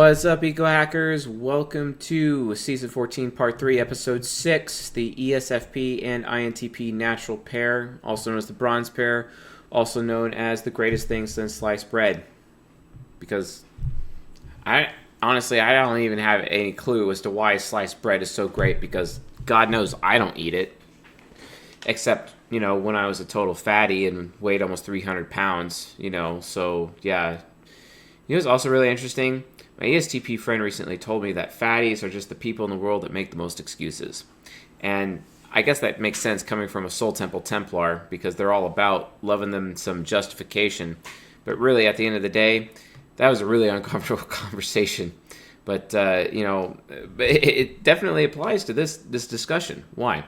What's up, Eco Hackers? Welcome to Season 14, Part 3, Episode 6, the ESFP and INTP natural pair, also known as the bronze pair, also known as the greatest thing since sliced bread. Because I don't even have any clue as to why sliced bread is so great, because God knows I don't eat it. Except, when I was a total fatty and weighed almost 300 pounds, so yeah. It's also really interesting. My ESTP friend recently told me that fatties are just the people in the world that make the most excuses. And I guess that makes sense coming from a Soul Temple Templar, because they're all about loving them some justification. But really, at the end of the day, that was a really uncomfortable conversation. But, it definitely applies to this discussion. Why? I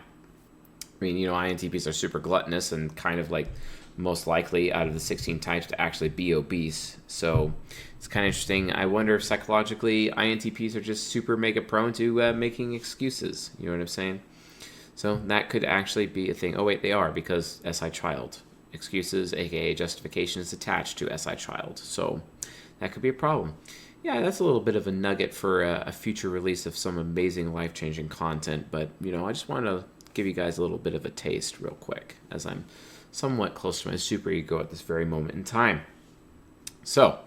mean, INTPs are super gluttonous and kind of like most likely out of the 16 types to actually be obese. So it's kind of interesting. I wonder if psychologically INTPs are just super mega prone to making excuses. You know what I'm saying? So that could actually be a thing. Oh, wait, they are, because SI child. Excuses, aka justification, is attached to SI child. So that could be a problem. Yeah, that's a little bit of a nugget for a future release of some amazing life-changing content. But, I just want to give you guys a little bit of a taste real quick, as I'm somewhat close to my superego at this very moment in time. So,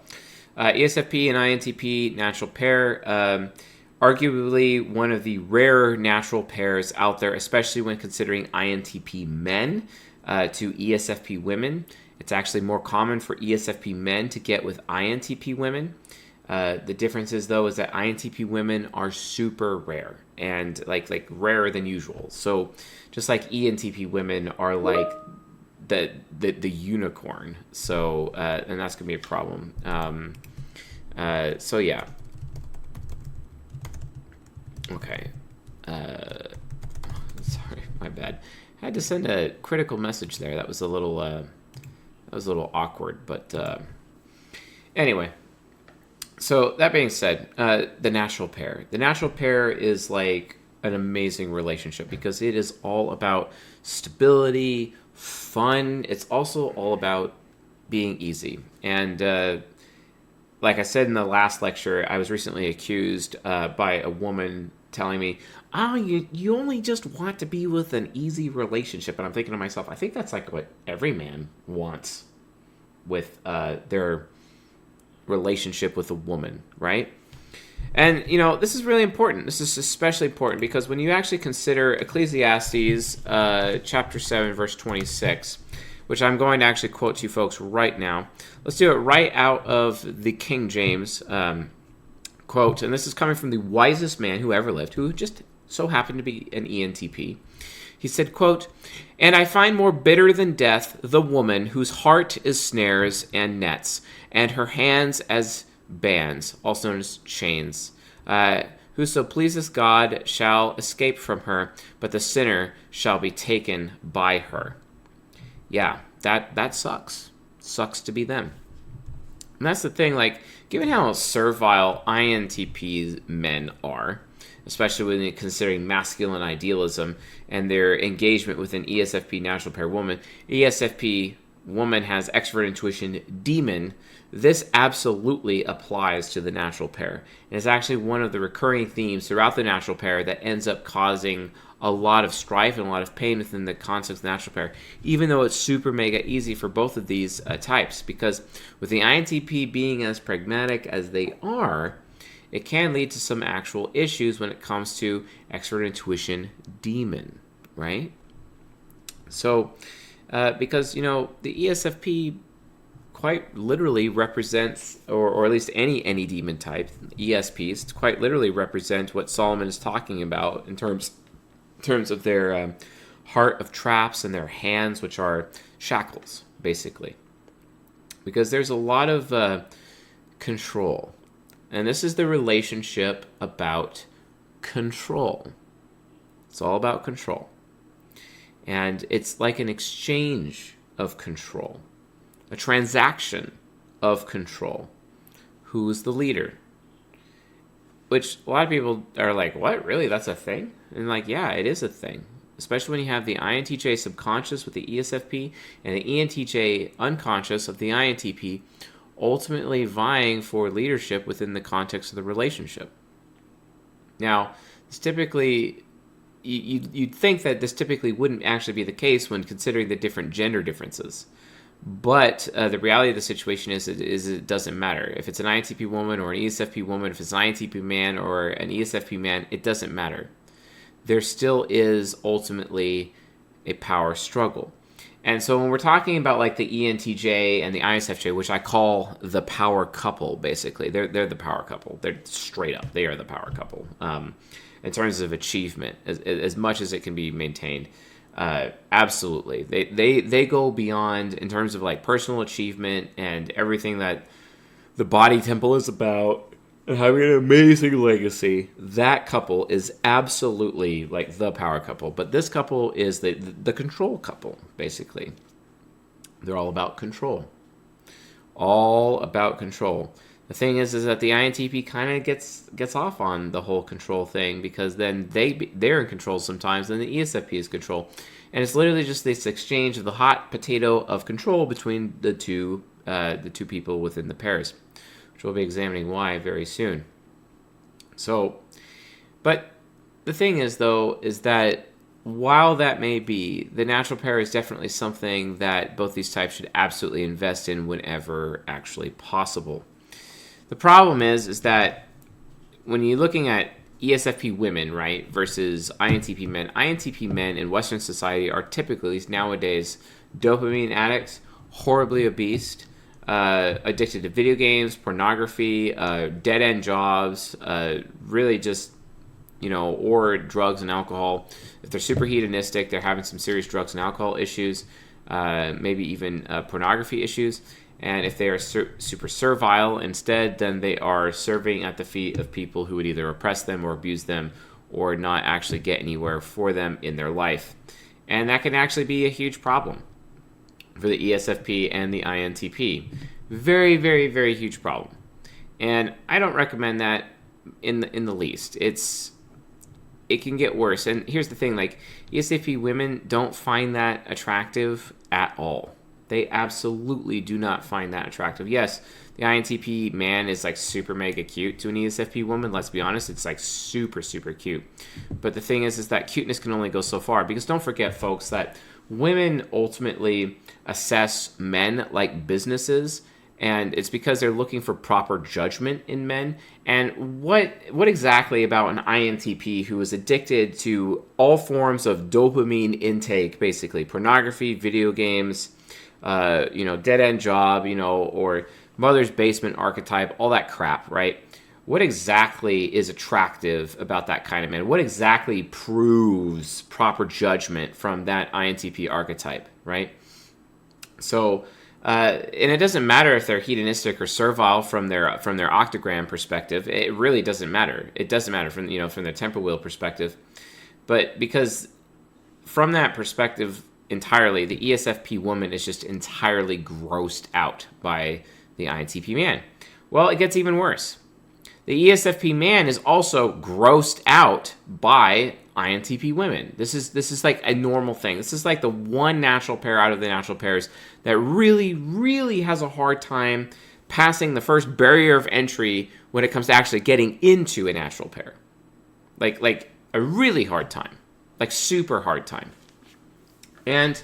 ESFP and INTP natural pair, arguably one of the rarer natural pairs out there, especially when considering INTP men to ESFP women. It's actually more common for ESFP men to get with INTP women. The difference is, though, is that INTP women are super rare and like rarer than usual. So just like ENTP women are like the unicorn. So and that's gonna be a problem. So yeah. Okay. Sorry, my bad. I had to send a critical message there. That was a little awkward, but anyway. So that being said, the natural pair. The natural pair is like an amazing relationship because it is all about stability, fun. It's also all about being easy. And like I said in the last lecture, I was recently accused by a woman telling me, "Oh, you only just want to be with an easy relationship." And I'm thinking to myself, I think that's like what every man wants with their relationship with a woman, right? And, this is really important. This is especially important because when you actually consider Ecclesiastes chapter 7, verse 26, which I'm going to actually quote to you folks right now. Let's do it right out of the King James quote. And this is coming from the wisest man who ever lived, who just so happened to be an ENTP. He said, quote, "And I find more bitter than death the woman whose heart is snares and nets, and her hands as bands," also known as chains. "Whoso pleases God shall escape from her, but the sinner shall be taken by her." Yeah, that sucks. Sucks to be them. And that's the thing, like, given how servile INTP men are, especially when you're considering masculine idealism and their engagement with an ESFP natural pair woman. ESFP woman has extrovert intuition demon. This absolutely applies to the natural pair. And it's actually one of the recurring themes throughout the natural pair that ends up causing a lot of strife and a lot of pain within the concept of the natural pair, even though it's super mega easy for both of these types. Because with the INTP being as pragmatic as they are, it can lead to some actual issues when it comes to extrovert intuition demon, right? So, because, the ESFP quite literally represents, or at least any demon type, ESPs, quite literally represent what Solomon is talking about in terms of their heart of traps and their hands, which are shackles, basically. Because there's a lot of control. And this is the relationship about control. It's all about control. And it's like an exchange of control, a transaction of control. Who's the leader? Which a lot of people are like, what? Really? That's a thing? And like, yeah, it is a thing. Especially when you have the INTJ subconscious with the ESFP and the ENTJ unconscious of the INTP ultimately vying for leadership within the context of the relationship. Now, it's typically, you'd think that this typically wouldn't actually be the case when considering the different gender differences. But the reality of the situation is it doesn't matter. If it's an INTP woman or an ESFP woman, if it's an INTP man or an ESFP man, it doesn't matter. There still is ultimately a power struggle. And so when we're talking about like the ENTJ and the ISFJ, which I call the power couple, basically, they're the power couple. They're straight up. They are the power couple in terms of achievement, as much as it can be maintained. Absolutely. They go beyond in terms of like personal achievement and everything that the body temple is about and having an amazing legacy. That couple is absolutely like the power couple. But this couple is the control couple, basically. They're all about control. All about control. The thing is that the INTP kind of gets off on the whole control thing, because then they're in control sometimes, and the ESFP is control. And it's literally just this exchange of the hot potato of control between the two people within the pairs, which we'll be examining why very soon. So, but the thing is, though, is that while that may be, the natural pair is definitely something that both these types should absolutely invest in whenever actually possible. The problem is that when you're looking at ESFP women, right, versus INTP men in Western society are typically, at least nowadays, dopamine addicts, horribly obese, addicted to video games, pornography, dead-end jobs, really just, or drugs and alcohol. If they're super hedonistic, they're having some serious drugs and alcohol issues, maybe even pornography issues. And if they are super servile instead, then they are serving at the feet of people who would either oppress them or abuse them or not actually get anywhere for them in their life. And that can actually be a huge problem for the ESFP and the INTP. Very, very, very huge problem. And I don't recommend that in the least. It can get worse. And here's the thing, like, ESFP women don't find that attractive at all. They absolutely do not find that attractive. Yes, the INTP man is like super mega cute to an ESFP woman. Let's be honest, it's like super, super cute. But the thing is that cuteness can only go so far, because don't forget, folks, that women ultimately assess men like businesses, and it's because they're looking for proper judgment in men. And what exactly about an INTP who is addicted to all forms of dopamine intake, basically pornography, video games, dead-end job, or mother's basement archetype, all that crap, right? What exactly is attractive about that kind of man? What exactly proves proper judgment from that INTP archetype, right? So, and it doesn't matter if they're hedonistic or servile from their octagram perspective. It really doesn't matter. It doesn't matter from their temporal wheel perspective. But because from that perspective entirely, the ESFP woman is just entirely grossed out by the INTP man. Well, it gets even worse. The ESFP man is also grossed out by INTP women. This is like a normal thing. This is like the one natural pair out of the natural pairs that really, really has a hard time passing the first barrier of entry when it comes to actually getting into a natural pair. Like a really hard time. Like super hard time. And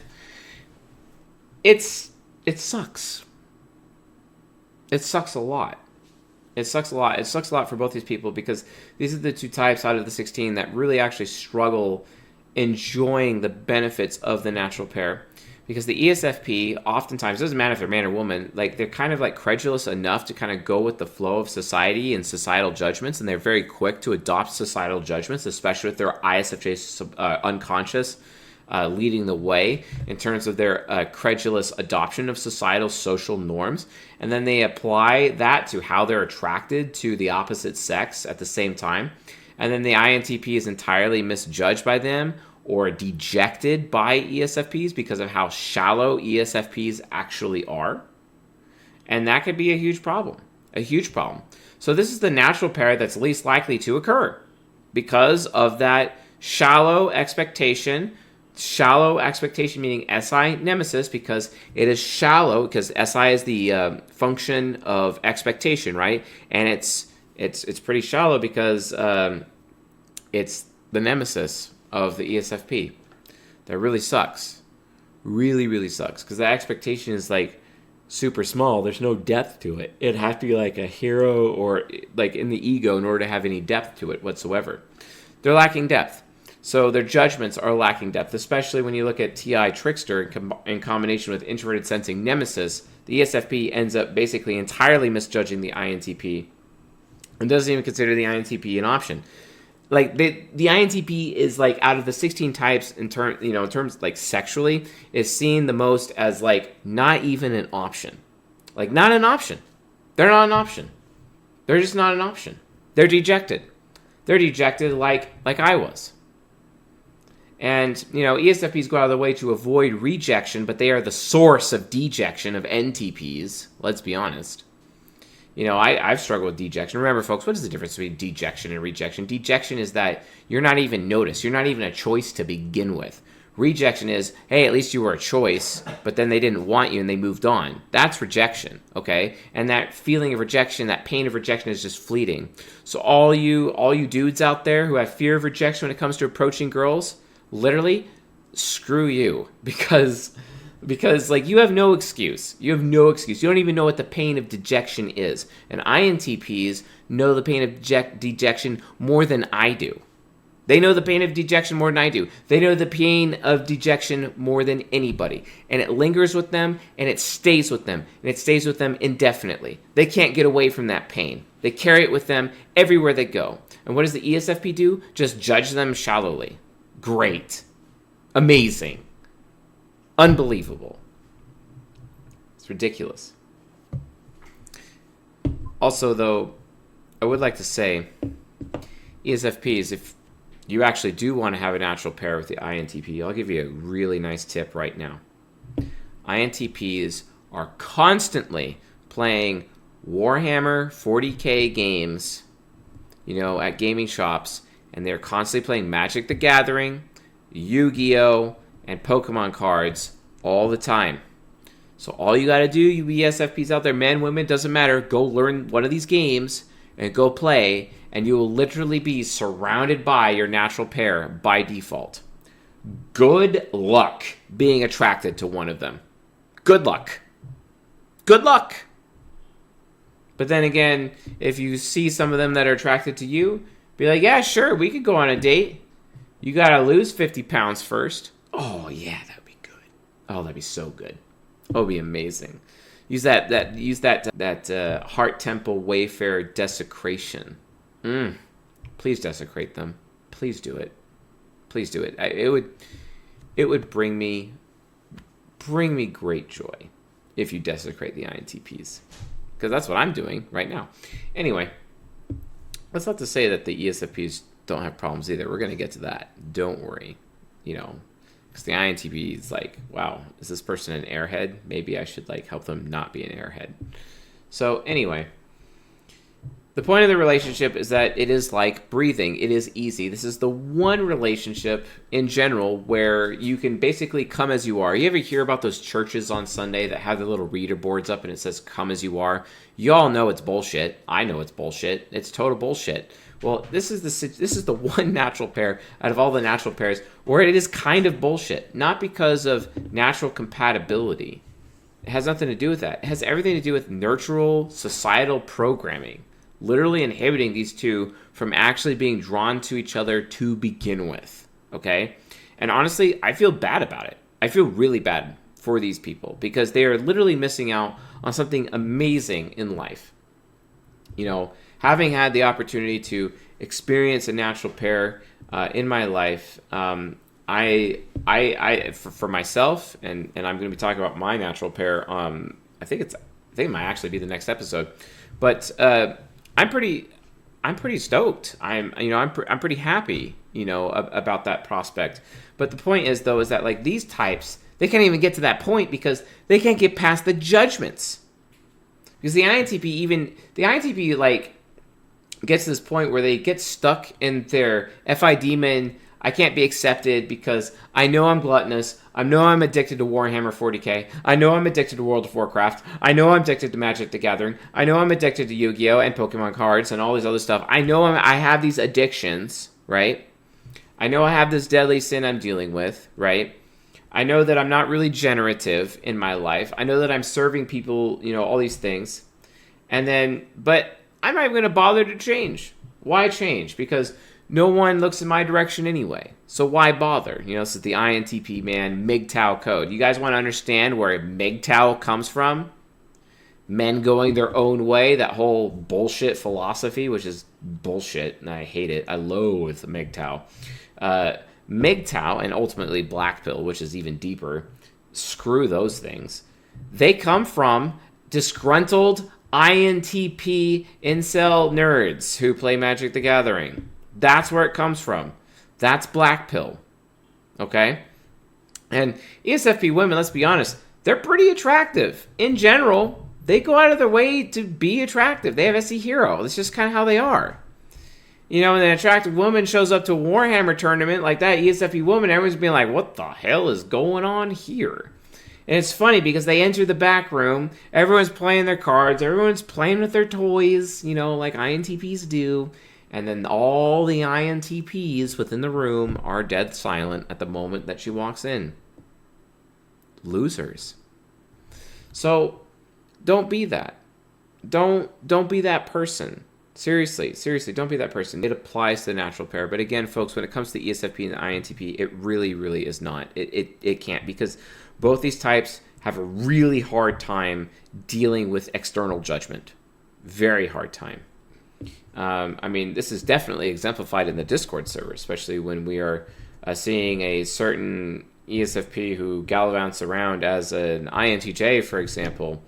it sucks. It sucks a lot. It sucks a lot. It sucks a lot for both these people, because these are the two types out of the 16 that really actually struggle enjoying the benefits of the natural pair. Because the ESFP, oftentimes, it doesn't matter if they're man or woman, like they're kind of like credulous enough to kind of go with the flow of society and societal judgments, and they're very quick to adopt societal judgments, especially if they're ISFJ unconscious, leading the way in terms of their credulous adoption of societal social norms. And then they apply that to how they're attracted to the opposite sex at the same time. And then the INTP is entirely misjudged by them or dejected by ESFPs because of how shallow ESFPs actually are. And that could be a huge problem. A huge problem. So this is the natural pair that's least likely to occur because of that shallow expectation Shallow expectation, meaning SI nemesis, because it is shallow, because SI is the function of expectation, right? And it's pretty shallow because it's the nemesis of the ESFP. That really sucks. Really, really sucks, because the expectation is like super small. There's no depth to it. It has to be like a hero or like in the ego in order to have any depth to it whatsoever. They're lacking depth. So their judgments are lacking depth, especially when you look at TI Trickster in combination with Introverted Sensing Nemesis. The ESFP ends up basically entirely misjudging the INTP and doesn't even consider the INTP an option. Like the INTP is like out of the 16 types in terms like sexually, is seen the most as like not even an option. Like not an option. They're not an option. They're just not an option. They're dejected. They're dejected like I was. And, ESFPs go out of their way to avoid rejection, but they are the source of dejection of NTPs. Let's be honest. I've struggled with dejection. Remember, folks, what is the difference between dejection and rejection? Dejection is that you're not even noticed. You're not even a choice to begin with. Rejection is, hey, at least you were a choice, but then they didn't want you and they moved on. That's rejection, okay? And that feeling of rejection, that pain of rejection is just fleeting. So all you dudes out there who have fear of rejection when it comes to approaching girls, literally, screw you, because like you have no excuse. You have no excuse. You don't even know what the pain of dejection is. And INTPs know the pain of dejection more than I do. They know the pain of dejection more than I do. They know the pain of dejection more than anybody. And it lingers with them, and it stays with them. And it stays with them indefinitely. They can't get away from that pain. They carry it with them everywhere they go. And what does the ESFP do? Just judge them shallowly. Great. Amazing. Unbelievable. It's ridiculous. Also, though, I would like to say, ESFPs, if you actually do want to have a natural pair with the INTP, I'll give you a really nice tip right now. INTPs are constantly playing Warhammer 40K games, at gaming shops, and they're constantly playing Magic the Gathering, Yu-Gi-Oh, and Pokemon cards all the time. So all you gotta do, you ESFPs out there, men, women, doesn't matter, go learn one of these games and go play, and you will literally be surrounded by your natural pair by default. Good luck being attracted to one of them. Good luck. Good luck. But then again, if you see some of them that are attracted to you, be like, yeah, sure, we could go on a date. You gotta lose 50 pounds first. Oh, yeah, that'd be good. Oh, that'd be so good. Oh, it'd be amazing. Use that heart temple wayfarer desecration. Please desecrate them. Please do it. Please do it. It would bring me great joy if you desecrate the INTPs, because that's what I'm doing right now. Anyway, that's not to say that the ESFPs don't have problems either. We're going to get to that. Don't worry. Because the INTP is like, wow, is this person an airhead? Maybe I should help them not be an airhead. So anyway, the point of the relationship is that it is like breathing. It is easy. This is the one relationship in general where you can basically come as you are. You ever hear about those churches on Sunday that have the little reader boards up and it says, come as you are? You all know it's bullshit. I know it's bullshit. It's total bullshit. Well, this is the one natural pair out of all the natural pairs where it is kind of bullshit. Not because of natural compatibility. It has nothing to do with that. It has everything to do with nurtural societal programming. Literally inhibiting these two from actually being drawn to each other to begin with. Okay? And honestly, I feel bad about it. I feel really bad for these people because they are literally missing out on something amazing in life. Having had the opportunity to experience a natural pair in my life, I for myself, and I'm going to be talking about my natural pair. I think it might actually be the next episode, but I'm pretty stoked. I'm pretty happy, about that prospect. But the point is, though, is that these types, they can't even get to that point because they can't get past the judgments. Because the INTP gets to this point where they get stuck in their FI demon I can't be accepted because I know I'm gluttonous. I know I'm addicted to Warhammer 40k. I know I'm addicted to World of Warcraft. I know I'm addicted to Magic the Gathering. I know I'm addicted to Yu-Gi-Oh! And Pokemon cards and all these other stuff. I know I have these addictions, right? I know I have this deadly sin I'm dealing with, right? I know that I'm not really generative in my life. I know that I'm serving people, all these things. But I'm not even going to bother to change. Why change? Because no one looks in my direction anyway. So why bother? This is the INTP, man, MGTOW code. You guys want to understand where MGTOW comes from? Men going their own way, that whole bullshit philosophy, which is bullshit, and I hate it. I loathe MGTOW. MGTOW and ultimately Black Pill, which is even deeper, screw those things. They come from disgruntled INTP incel nerds who play Magic the Gathering. That's where it comes from. That's Black Pill. Okay? And ESFP women, let's be honest, they're pretty attractive. In general, they go out of their way to be attractive. They have SE Hero. That's just kind of how they are. When an attractive woman shows up to a Warhammer tournament like that, ESFP woman, everyone's being like, what the hell is going on here? And it's funny because they enter the back room, everyone's playing their cards, everyone's playing with their toys, like INTPs do. And then all the INTPs within the room are dead silent at the moment that she walks in. Losers. So don't be that. Don't be that person. Seriously, don't be that person. It applies to the natural pair. But again, folks, when it comes to the ESFP and the INTP, it really, really is not. It can't, because both these types have a really hard time dealing with external judgment. Very hard time. This is definitely exemplified in the Discord server, especially when we are seeing a certain ESFP who gallivants around as an INTJ, for example,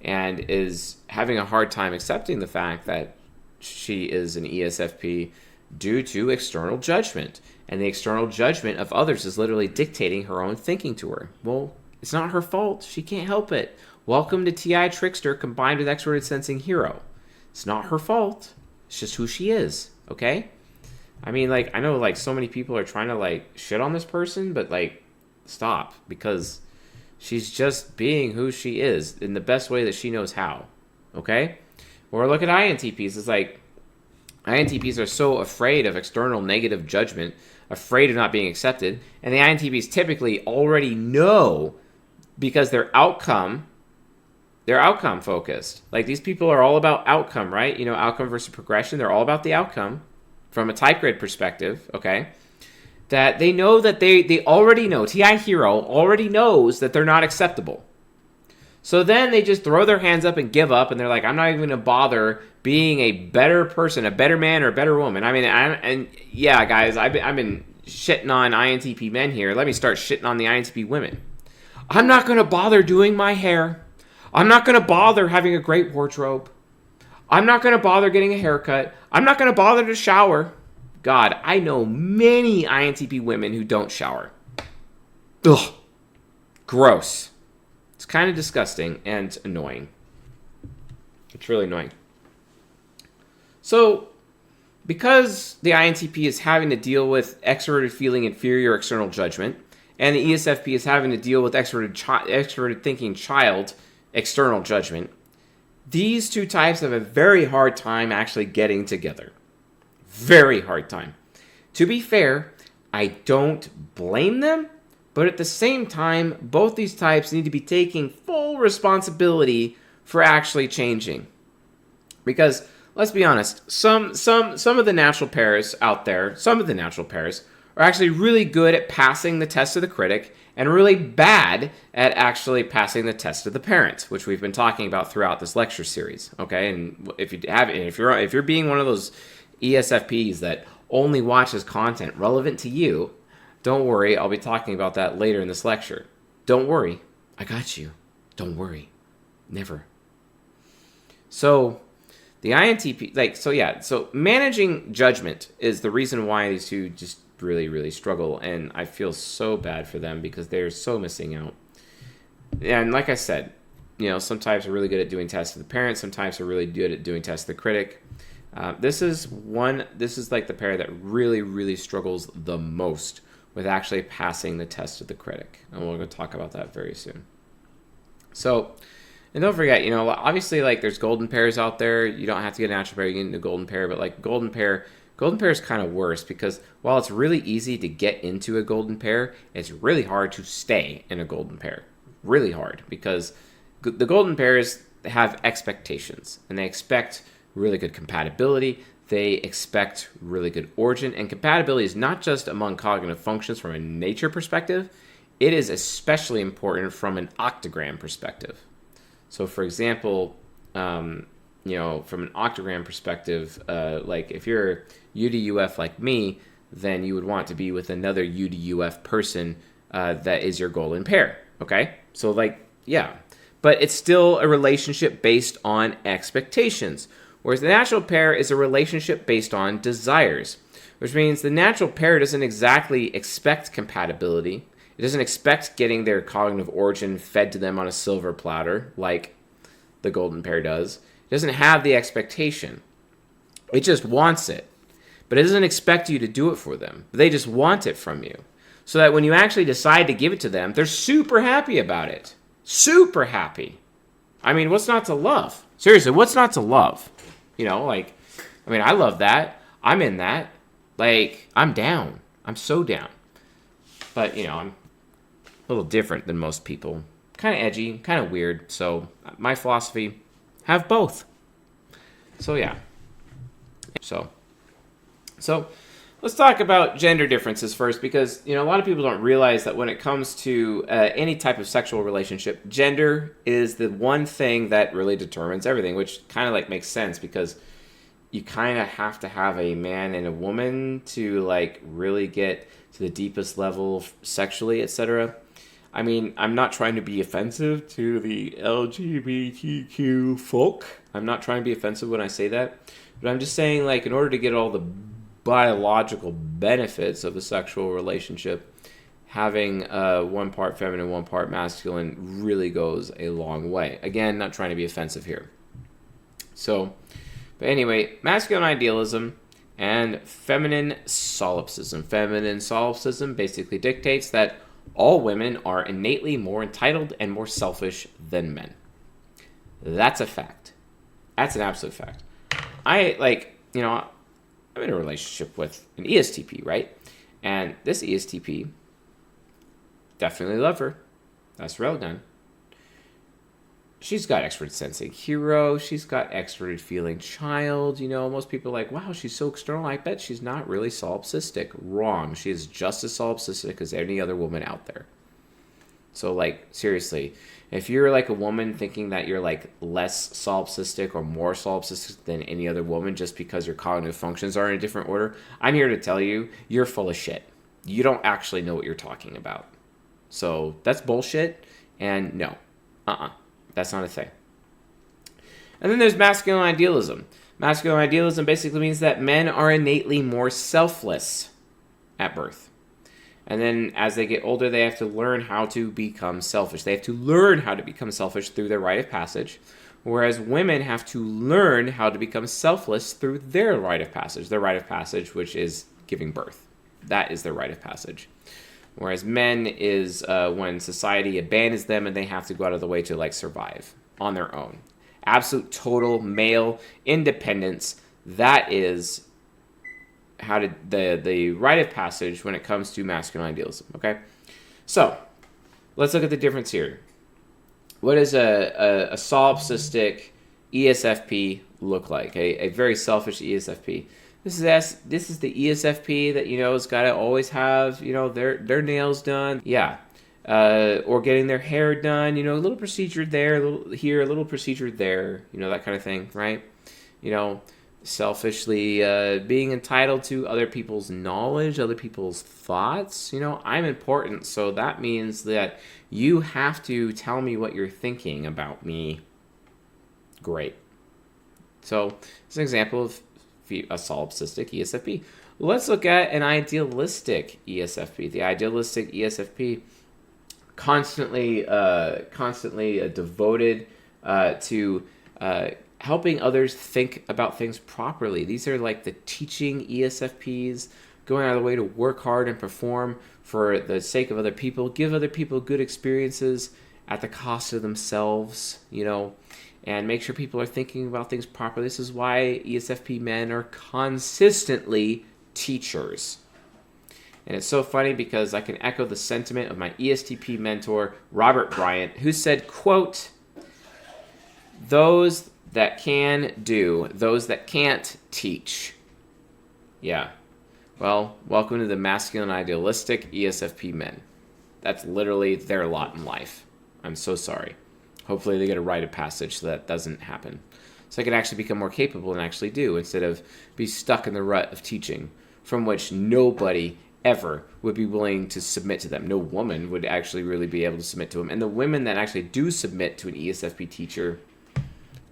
and is having a hard time accepting the fact that she is an ESFP due to external judgment. And the external judgment of others is literally dictating her own thinking to her. Well, it's not her fault. She can't help it. Welcome to TI Trickster combined with Extroverted Sensing Hero. It's not her fault. It's just who she is, okay? I know, so many people are trying to, shit on this person, but, stop. Because she's just being who she is in the best way that she knows how, okay? Or look at INTPs. It's INTPs are so afraid of external negative judgment, afraid of not being accepted, and the INTPs typically already know because they're outcome focused. These people are all about outcome, right? Outcome versus progression. They're all about the outcome from a type grid perspective, okay? That they know that they already know, TI Hero already knows that they're not acceptable. So then they just throw their hands up and give up, and they're like, I'm not even going to bother being a better person, a better man, or a better woman. Guys, I've been shitting on INTP men here. Let me start shitting on the INTP women. I'm not going to bother doing my hair. I'm not going to bother having a great wardrobe. I'm not going to bother getting a haircut. I'm not going to bother to shower. God, I know many INTP women who don't shower. Ugh. Gross. It's kind of disgusting and annoying. It's really annoying. So, because the INTP is having to deal with extroverted feeling inferior external judgment, and the ESFP is having to deal with extroverted thinking child external judgment, these two types have a very hard time actually getting together. Very hard time. To be fair, I don't blame them, but at the same time, both these types need to be taking full responsibility for actually changing. Because, let's be honest, some of the natural pairs out there, are actually really good at passing the test of the critic and really bad at actually passing the test of the parent, which we've been talking about throughout this lecture series. Okay, and if you're being one of those ESFPs that only watches content relevant to you, don't worry, I'll be talking about that later in this lecture. Don't worry, I got you. Don't worry, never. So the INTP, so managing judgment is the reason why these two just really, really struggle, and I feel so bad for them because they're so missing out. And like I said, some types are really good at doing tests of the parent, some types are really good at doing tests of the critic. This is like the pair that really, really struggles the most with actually passing the test of the critic. And we're going to talk about that very soon. So, and don't forget, obviously, like, there's golden pairs out there. You don't have to get a natural pair, you can get a golden pair, but like golden pair is kind of worse because while it's really easy to get into a golden pair, it's really hard to stay in a golden pair. Really hard, because the golden pairs have expectations, and they expect really good compatibility. They expect really good origin, and compatibility is not just among cognitive functions from a nature perspective. It is especially important from an octagram perspective. So, for example, from an octagram perspective, like if you're U to UF like me, then you would want to be with another U to UF person that is your golden pair. Okay, so but it's still a relationship based on expectations. Whereas the natural pair is a relationship based on desires, which means the natural pair doesn't exactly expect compatibility. It doesn't expect getting their cognitive origin fed to them on a silver platter like the golden pair does. It doesn't have the expectation. It just wants it. But it doesn't expect you to do it for them. They just want it from you. So that when you actually decide to give it to them, they're super happy about it. Super happy. I mean, what's not to love? Seriously, what's not to love? I love that. I'm in that. Like, I'm down. I'm so down. But, I'm a little different than most people. Kind of edgy, kind of weird. So, my philosophy, have both. So, yeah. So let's talk about gender differences first, because, a lot of people don't realize that when it comes to any type of sexual relationship, gender is the one thing that really determines everything, which kind of like makes sense because you kind of have to have a man and a woman to like really get to the deepest level sexually, etc. I mean, I'm not trying to be offensive to the LGBTQ folk. I'm not trying to be offensive when I say that. But I'm just saying, like, in order to get all the biological benefits of a sexual relationship, having one part feminine, one part masculine really goes a long way. Again, not trying to be offensive here. So, but anyway, masculine idealism and feminine solipsism. Feminine solipsism basically dictates that all women are innately more entitled and more selfish than men. That's a fact. That's an absolute fact. I'm in a relationship with an ESTP, right? And this ESTP, definitely love her. That's railgun. She's got extroverted sensing hero. She's got extroverted feeling child. Most people are like, wow, she's so external. I bet she's not really solipsistic. Wrong. She is just as solipsistic as any other woman out there. So, like, seriously, if you're like a woman thinking that you're like less solipsistic or more solipsistic than any other woman just because your cognitive functions are in a different order, I'm here to tell you, you're full of shit. You don't actually know what you're talking about. So that's bullshit, and no. That's not a thing. And then there's masculine idealism. Masculine idealism basically means that men are innately more selfless at birth. And then as they get older, they have to learn how to become selfish. They have to learn how to become selfish through their rite of passage, whereas women have to learn how to become selfless through their rite of passage. Their rite of passage, which is giving birth. That is their rite of passage. Whereas men is when society abandons them and they have to go out of the way to like survive on their own. Absolute total male independence. That is how did the rite of passage when it comes to masculine idealism. Okay, so let's look at the difference here. What does a solipsistic ESFP look like? A very selfish ESFP. This is the ESFP that has got to always have their nails done, or getting their hair done. A little procedure there, a little here, a little procedure there. That kind of thing, right? Selfishly being entitled to other people's knowledge, other people's thoughts. I'm important, so that means that you have to tell me what you're thinking about me. Great. So it's an example of a solipsistic ESFP. Let's look at an idealistic ESFP. The idealistic ESFP constantly devoted to helping others think about things properly. These are like the teaching ESFPs, going out of the way to work hard and perform for the sake of other people, give other people good experiences at the cost of themselves, and make sure people are thinking about things properly. This is why ESFP men are consistently teachers. And it's so funny because I can echo the sentiment of my ESTP mentor, Robert Bryant, who said, quote, "Those that can do, those that can't teach." Yeah. Well, welcome to the masculine idealistic ESFP men. That's literally their lot in life. I'm so sorry. Hopefully they get a rite of passage so that doesn't happen. So I can actually become more capable and actually do, instead of be stuck in the rut of teaching from which nobody ever would be willing to submit to them. No woman would actually really be able to submit to them. And the women that actually do submit to an ESFP teacher,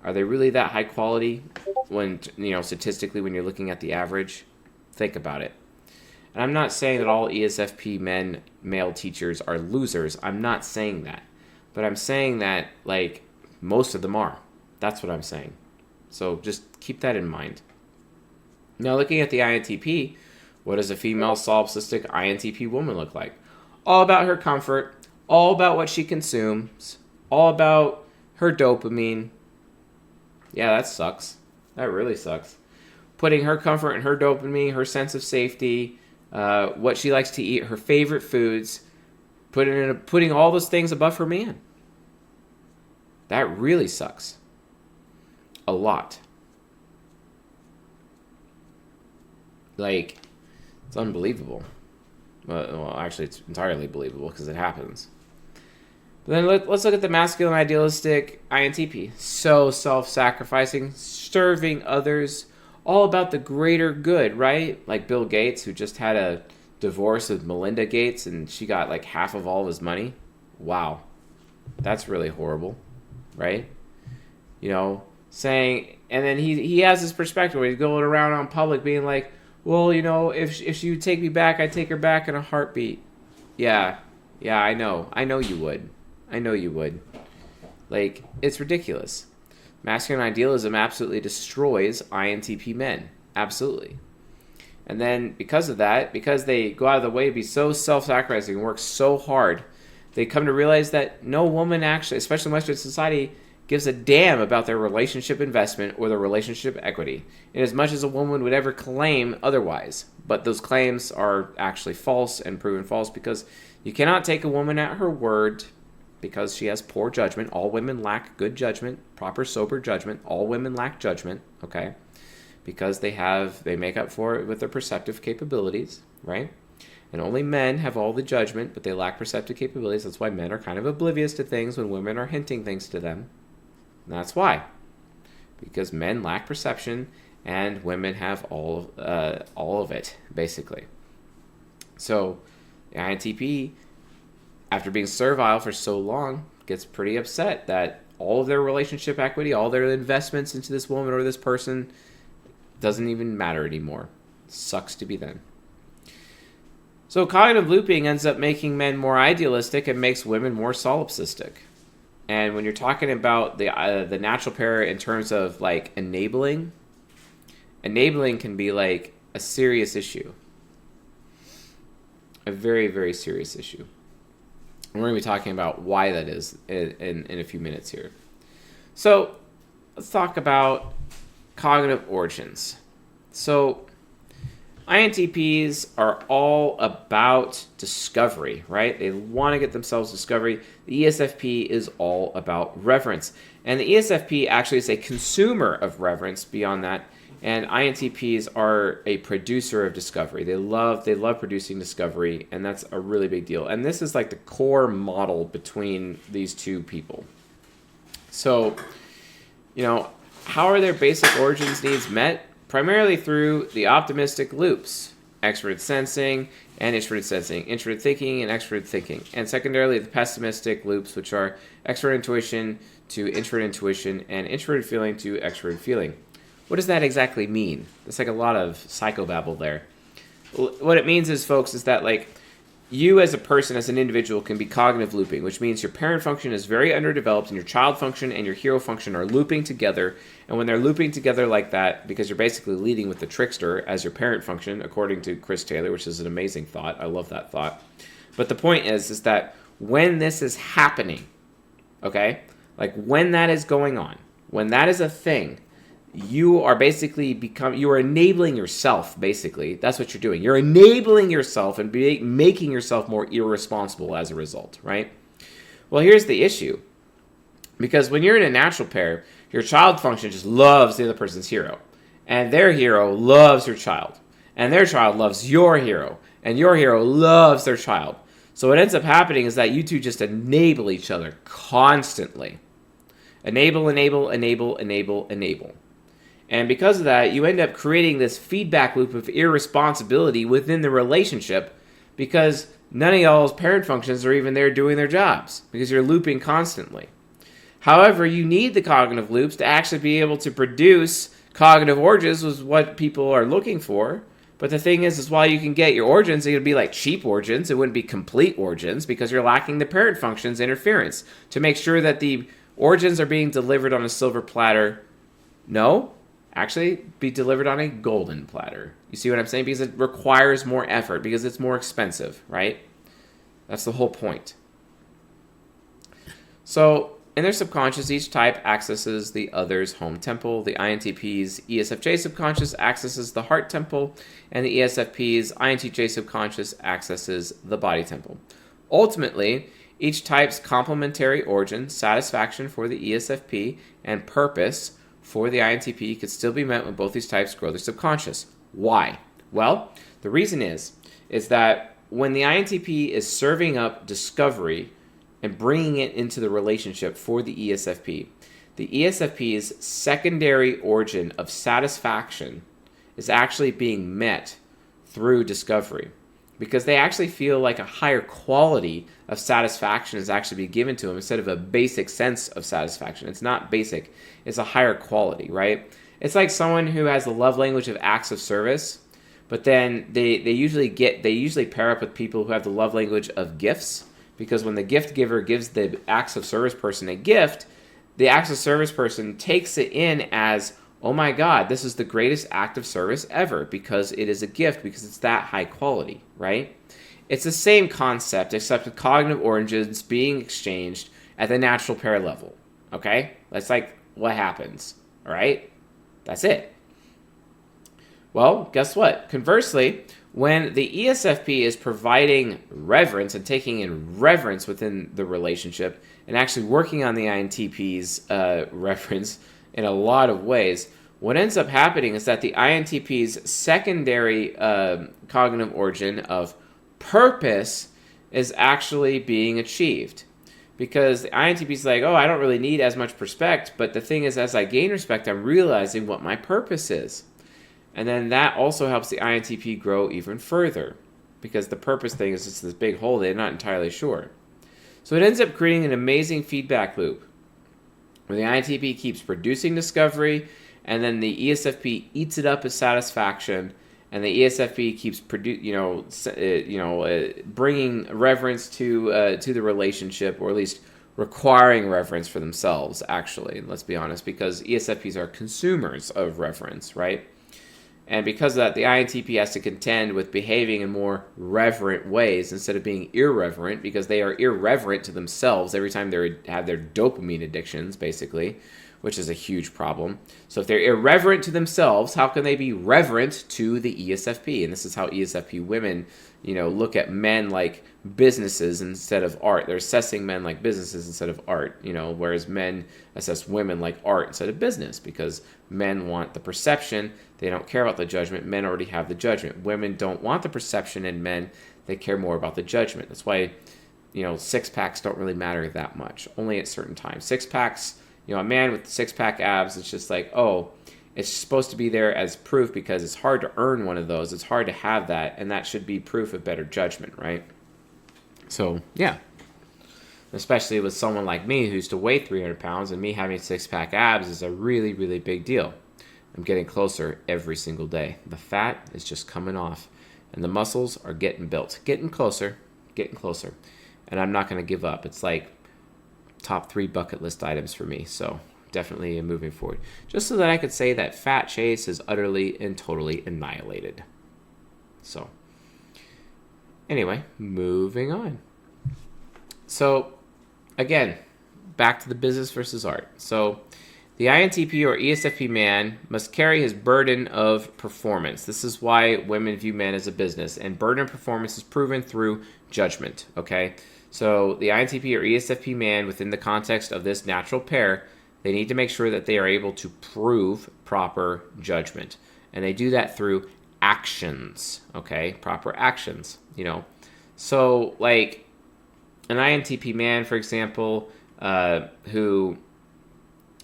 are they really that high quality when, statistically, when you're looking at the average? Think about it. And I'm not saying that all ESFP male teachers are losers. I'm not saying that. But I'm saying that, most of them are. That's what I'm saying. So just keep that in mind. Now, looking at the INTP, what does a female solipsistic INTP woman look like? All about her comfort, all about what she consumes, all about her dopamine. Yeah, that sucks. That really sucks. Putting her comfort and her dopamine, her sense of safety, what she likes to eat, her favorite foods, putting all those things above her man. That really sucks. A lot. It's unbelievable. Well, actually, it's entirely believable because it happens. But then let's look at the masculine idealistic INTP. So self-sacrificing, serving others, all about the greater good, right? Like Bill Gates, who just had a divorce with Melinda Gates, and she got half of all of his money. Wow. That's really horrible, right? Saying, and then he has this perspective where he's going around on public being like, well, if she would take me back, I'd take her back in a heartbeat. Yeah, I know you would. It's ridiculous. Masculine idealism absolutely destroys INTP men. Absolutely. And then because of that, because they go out of the way to be so self-sacrificing and work so hard, they come to realize that no woman actually, especially in Western society, gives a damn about their relationship investment or their relationship equity, in as much as a woman would ever claim otherwise. But those claims are actually false and proven false, because you cannot take a woman at her word because she has poor judgment. All women lack good judgment, proper sober judgment. All women lack judgment, okay? Because they make up for it with their perceptive capabilities, right? And only men have all the judgment, but they lack perceptive capabilities. That's why men are kind of oblivious to things when women are hinting things to them. And that's why. Because men lack perception and women have all of it, basically. So the INTP, after being servile for so long, gets pretty upset that all of their relationship equity, all their investments into this woman or this person doesn't even matter anymore. Sucks to be them. So cognitive looping ends up making men more idealistic and makes women more solipsistic. And when you're talking about the natural pair in terms of enabling can be a serious issue. A very, very serious issue. And we're going to be talking about why that is in a few minutes here. So let's talk about cognitive origins. So INTPs are all about discovery, right? They want to get themselves discovery. The ESFP is all about reverence. And the ESFP actually is a consumer of reverence beyond that. And INTPs are a producer of discovery. They love producing discovery, and that's a really big deal. And this is the core model between these two people. So, how are their basic origins needs met? Primarily through the optimistic loops, extroverted sensing and introverted sensing, introverted thinking and extroverted thinking, and secondarily the pessimistic loops, which are extroverted intuition to introverted intuition and introverted feeling to extroverted feeling. What does that exactly mean? It's a lot of psychobabble there. What it means is, folks, is that you as a person, as an individual, can be cognitive looping, which means your parent function is very underdeveloped and your child function and your hero function are looping together. And when they're looping together like that, because you're basically leading with the trickster as your parent function, according to Chris Taylor, which is an amazing thought. I love that thought. But the point is that when this is happening, okay, like when that is going on, when that is a thing, you are you are enabling yourself, basically. That's what you're doing. You're enabling yourself and making yourself more irresponsible as a result, right? Well, here's the issue. Because when you're in a natural pair, your child function just loves the other person's hero. And their hero loves your child. And their child loves your hero. And your hero loves their child. So what ends up happening is that you two just enable each other constantly. Enable, enable, enable, enable, enable. And because of that, you end up creating this feedback loop of irresponsibility within the relationship because none of y'all's parent functions are even there doing their jobs because you're looping constantly. However, you need the cognitive loops to actually be able to produce cognitive origins, was what people are looking for. But the thing is while you can get your origins, it would be like cheap origins. It wouldn't be complete origins because you're lacking the parent function's interference to make sure that the origins are being delivered on a silver platter. No. Actually be delivered on a golden platter. You see what I'm saying? Because it requires more effort, because it's more expensive, right? That's the whole point. So in their subconscious, each type accesses the other's home temple. The INTP's ESFJ subconscious accesses the heart temple, and the ESFP's INTJ subconscious accesses the body temple. Ultimately, each type's complementary origin, satisfaction for the ESFP, and purpose for the INTP could still be met when both these types grow their subconscious. Why? Well, the reason is that when the INTP is serving up discovery and bringing it into the relationship for the ESFP's secondary origin of satisfaction is actually being met through discovery, because they actually feel like a higher quality of satisfaction is actually being given to them instead of a basic sense of satisfaction. It's not basic, it's a higher quality, right? It's like someone who has the love language of acts of service, but then they usually pair up with people who have the love language of gifts, because when the gift giver gives the acts of service person a gift, the acts of service person takes it in as, oh my God, this is the greatest act of service ever, because it is a gift, because it's that high quality, right? It's the same concept, except with cognitive origins being exchanged at the natural pair level, okay? That's like what happens, all right? That's it. Well, guess what? Conversely, when the ESFP is providing reverence and taking in reverence within the relationship and actually working on the INTP's reverence in a lot of ways, what ends up happening is that the INTP's secondary cognitive origin of purpose is actually being achieved. Because the INTP is like, oh, I don't really need as much respect, but the thing is, as I gain respect, I'm realizing what my purpose is. And then that also helps the INTP grow even further, because the purpose thing is just this big hole they're not entirely sure. So it ends up creating an amazing feedback loop, where the INTP keeps producing discovery, and then the ESFP eats it up as satisfaction, and the ESFP keeps bringing reverence to the relationship, or at least requiring reverence for themselves, actually. Let's be honest, because ESFPs are consumers of reverence, right? And because of that, the INTP has to contend with behaving in more reverent ways instead of being irreverent, because they are irreverent to themselves every time they have their dopamine addictions, basically, which is a huge problem. So if they're irreverent to themselves, how can they be reverent to the ESFP? And this is how ESFP women, look at men like businesses instead of art. They're assessing men like businesses instead of art, whereas men assess women like art instead of business, because men want the perception. They don't care about the judgment. Men already have the judgment. Women don't want the perception in men. They care more about the judgment. That's why, six-packs don't really matter that much, only at certain times. Six-packs, a man with six-pack abs, it's just like, oh, it's supposed to be there as proof because it's hard to earn one of those. It's hard to have that, and that should be proof of better judgment, right? So, yeah. Especially with someone like me who used to weigh 300 pounds, and me having six-pack abs is a really, really big deal. I'm getting closer every single day. The fat is just coming off, and the muscles are getting built. Getting closer, getting closer. And I'm not going to give up. It's like top 3 bucket list items for me. So definitely moving forward. Just so that I could say that Fat Chase is utterly and totally annihilated. So anyway, moving on. So again, back to the business versus art. So the INTP or ESFP man must carry his burden of performance. This is why women view men as a business. And burden of performance is proven through judgment, okay? So the INTP or ESFP man, within the context of this natural pair, they need to make sure that they are able to prove proper judgment. And they do that through actions, okay? Proper actions, you know. So, like, an INTP man, for example, who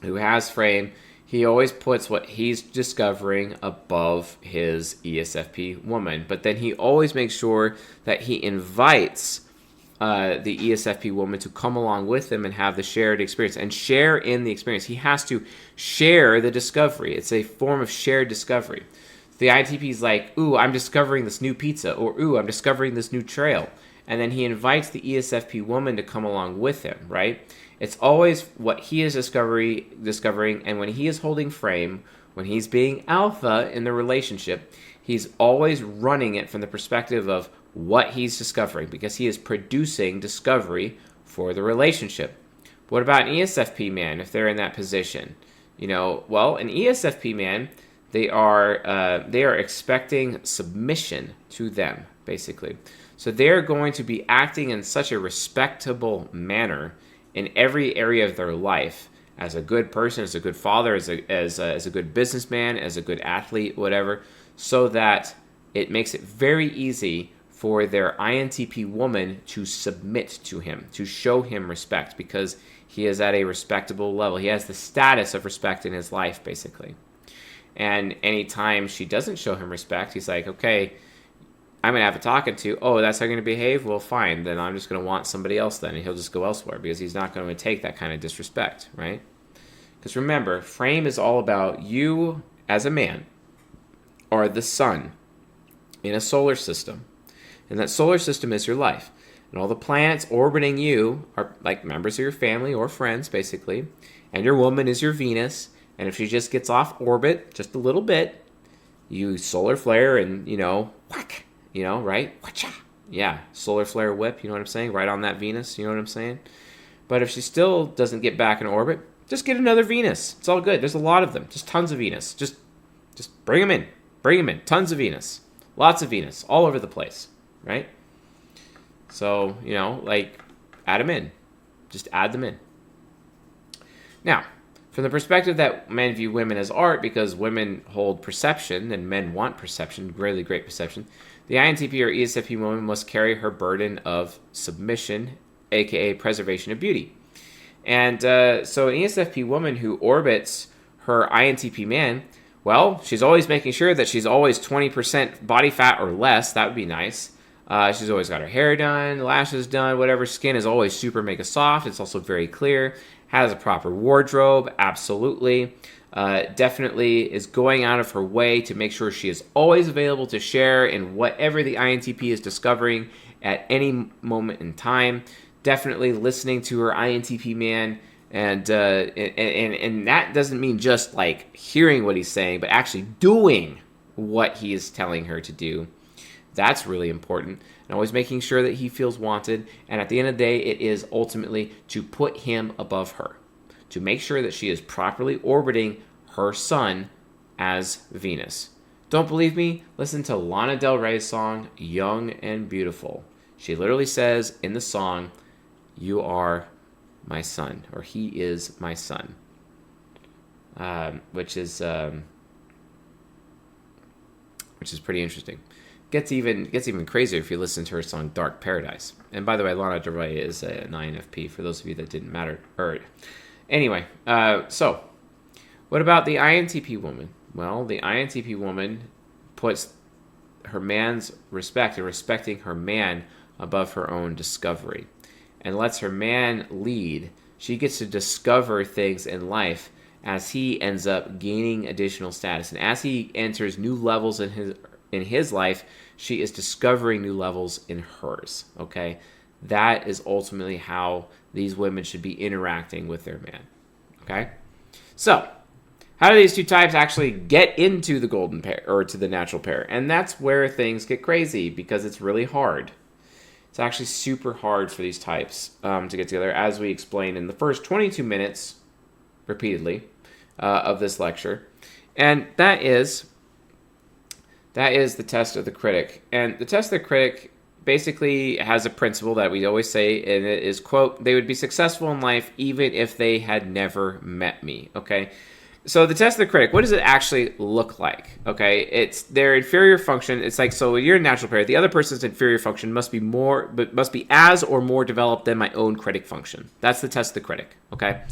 has frame, he always puts what he's discovering above his ESFP woman. But then he always makes sure that he invites the ESFP woman to come along with him and have the shared experience and share in the experience. He has to share the discovery. It's a form of shared discovery. The INTP is like, ooh, I'm discovering this new pizza, or ooh, I'm discovering this new trail. And then he invites the ESFP woman to come along with him, right? It's always what he is discovering, and when he is holding frame, when he's being alpha in the relationship, he's always running it from the perspective of what he's discovering, because he is producing discovery for the relationship. What about an ESFP man if they're in that position? You know, well, an ESFP man, they are expecting submission to them, basically. So they're going to be acting in such a respectable manner in every area of their life, as a good person, as a good father, as a good businessman, as a good athlete, whatever, so that it makes it very easy for their INTP woman to submit to him, to show him respect, because he is at a respectable level. He has the status of respect in his life, basically. And anytime she doesn't show him respect, he's like, okay, I'm going to have a talking to. Oh, that's how you're going to behave? Well, fine. Then I'm just going to want somebody else then. And he'll just go elsewhere because he's not going to take that kind of disrespect, right? Because remember, frame is all about you as a man are the sun in a solar system. And that solar system is your life. And all the planets orbiting you are like members of your family or friends, basically. And your woman is your Venus. And if she just gets off orbit just a little bit, you solar flare and, whack. Right? Whatcha? Yeah, solar flare whip, you know what I'm saying? Right on that Venus, you know what I'm saying? But if she still doesn't get back in orbit, just get another Venus. It's all good. There's a lot of them. Just tons of Venus. Just bring them in. Bring them in. Tons of Venus. Lots of Venus. All over the place, right? So, add them in. Just add them in. Now, from the perspective that men view women as art because women hold perception and men want perception, really great perception, the INTP or ESFP woman must carry her burden of submission, aka preservation of beauty. And so an ESFP woman who orbits her INTP man, well, she's always making sure that she's always 20% body fat or less. That would be nice. She's always got her hair done, lashes done, whatever. Skin is always super mega soft. It's also very clear. Has a proper wardrobe, absolutely. Definitely is going out of her way to make sure she is always available to share in whatever the INTP is discovering at any moment in time. Definitely listening to her INTP man, and that doesn't mean just like hearing what he's saying, but actually doing what he is telling her to do. That's really important. And always making sure that he feels wanted. And at the end of the day, it is ultimately to put him above her. To make sure that she is properly orbiting her sun as Venus. Don't believe me? Listen to Lana Del Rey's song, Young and Beautiful. She literally says in the song, you are my sun, or he is my sun. Which is pretty interesting. Gets even crazier if you listen to her song Dark Paradise. And by the way, Lana Del Rey is an INFP, for those of you that didn't matter. Anyway, so what about the INTP woman? Well, the INTP woman puts her man's respect and respecting her man above her own discovery and lets her man lead. She gets to discover things in life as he ends up gaining additional status. And as he enters new levels in in his life, she is discovering new levels in hers. Okay, that is ultimately how these women should be interacting with their man. Okay, so how do these two types actually get into the golden pair or to the natural pair? And that's where things get crazy, because it's really hard. It's actually super hard for these types to get together, as we explained in the first 22 minutes repeatedly of this lecture. And that is the test of the critic. And the test of the critic basically has a principle that we always say, and it is, quote, they would be successful in life even if they had never met me. Okay, so the test of the critic, what does it actually look like? Okay, it's their inferior function. It's like, so you're a natural pair, the other person's inferior function must be as or more developed than my own critic function. That's the test of the critic. Okay,